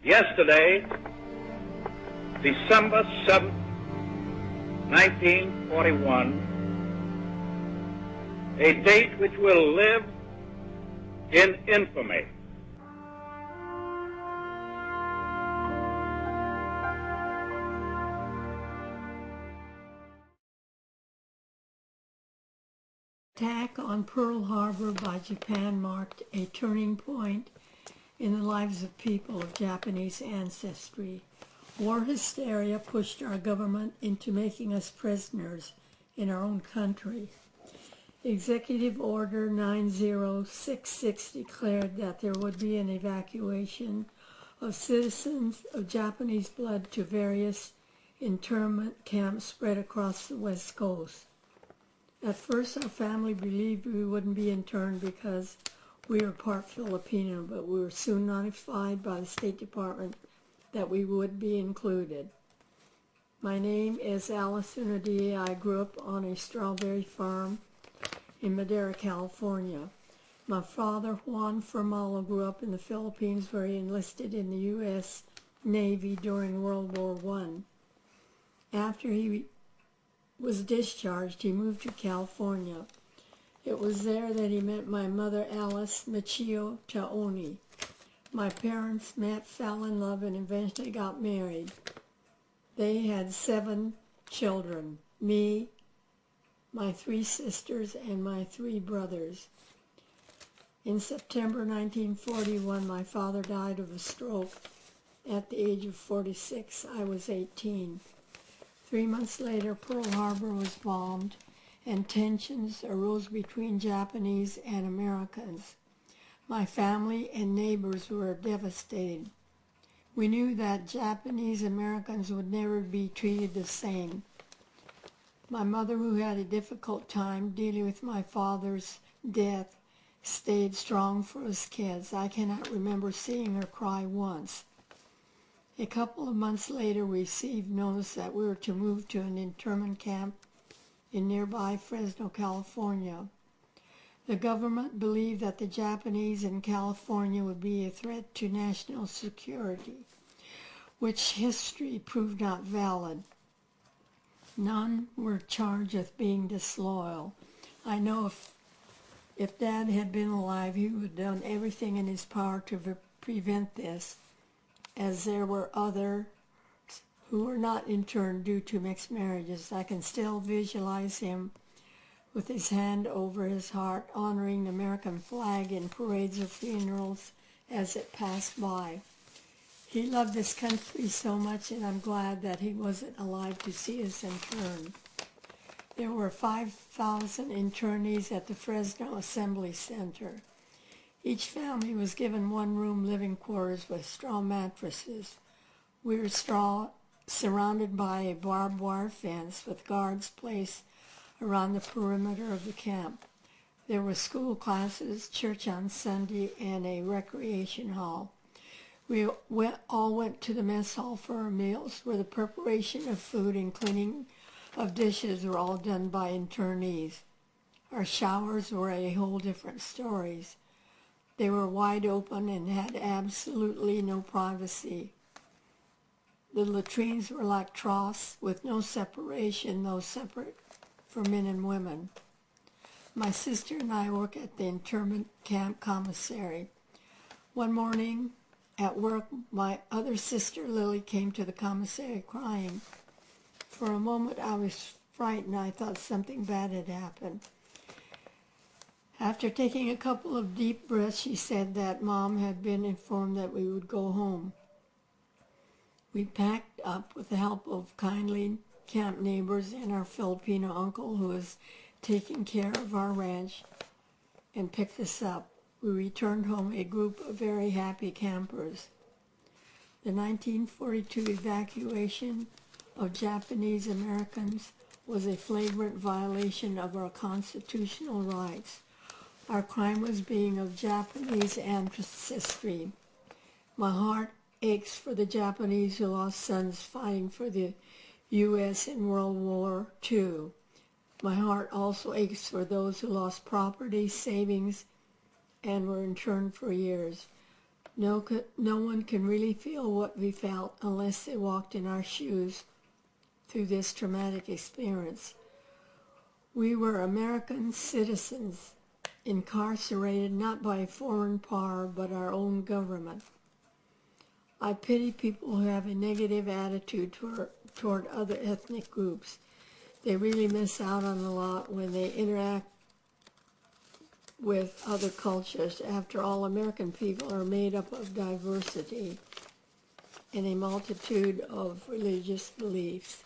Yesterday, December 7th, 1941, a date which will live in infamy. Attack on Pearl Harbor by Japan marked a turning point in the lives of people of Japanese ancestry. War hysteria pushed our government into making us prisoners in our own country. Executive Order 90666 declared that there would be an evacuation of citizens of Japanese blood to various internment camps spread across the West Coast. At first, our family believed we wouldn't be interned because we were part Filipino, but we were soon notified by the State Department that we would be included. My name is Alice UnaDia's. I grew up on a strawberry farm in Madera, California. My father, Juan Formalo, grew up in the Philippines where he enlisted in the U.S. Navy during World War I. After he was discharged, he moved to California. It was there that he met my mother, Alice Machio Taoni. My parents met, fell in love, and eventually got married. They had 7 children, me, my 3 sisters, and my 3 brothers. In September 1941, my father died of a stroke at the age of 46. I was 18. 3 months later, Pearl Harbor was bombed, and tensions arose between Japanese and Americans. My family and neighbors were devastated. We knew that Japanese Americans would never be treated the same. My mother, who had a difficult time dealing with my father's death, stayed strong for us kids. I cannot remember seeing her cry once. A couple of months later, we received notice that we were to move to an internment camp in nearby Fresno, California. The government believed that the Japanese in California would be a threat to national security, which history proved not valid. None were charged with being disloyal. I know if Dad had been alive, he would have done everything in his power to prevent this, as there were others who were not interned due to mixed marriages. I can still visualize him with his hand over his heart, honoring the American flag in parades or funerals as it passed by. He loved this country so much, and I'm glad that he wasn't alive to see us interned. There were 5,000 internees at the Fresno Assembly Center. Each family was given one-room living quarters with straw mattresses. We were surrounded by a barbed wire fence with guards placed around the perimeter of the camp. There were school classes, church on Sunday, and a recreation hall. We all went to the mess hall for our meals, where the preparation of food and cleaning of dishes were all done by internees. Our showers were a whole different story. They were wide open and had absolutely no privacy. The latrines were like troughs with no separation, though separate for men and women. My sister and I work at the internment camp commissary. One morning at work, my other sister, Lily, came to the commissary crying. For a moment, I was frightened. I thought something bad had happened. After taking a couple of deep breaths, she said that Mom had been informed that we would go home. We packed up with the help of kindly camp neighbors and our Filipino uncle who was taking care of our ranch and picked us up. We returned home a group of very happy campers. The 1942 evacuation of Japanese Americans was a flagrant violation of our constitutional rights. Our crime was being of Japanese ancestry. My heart aches for the Japanese who lost sons fighting for the U.S. in World War II. My heart also aches for those who lost property, savings, and were interned for years. No one can really feel what we felt unless they walked in our shoes through this traumatic experience. We were American citizens, incarcerated not by foreign power but our own government. I pity people who have a negative attitude toward other ethnic groups. They really miss out on a lot when they interact with other cultures. After all, American people are made up of diversity and a multitude of religious beliefs.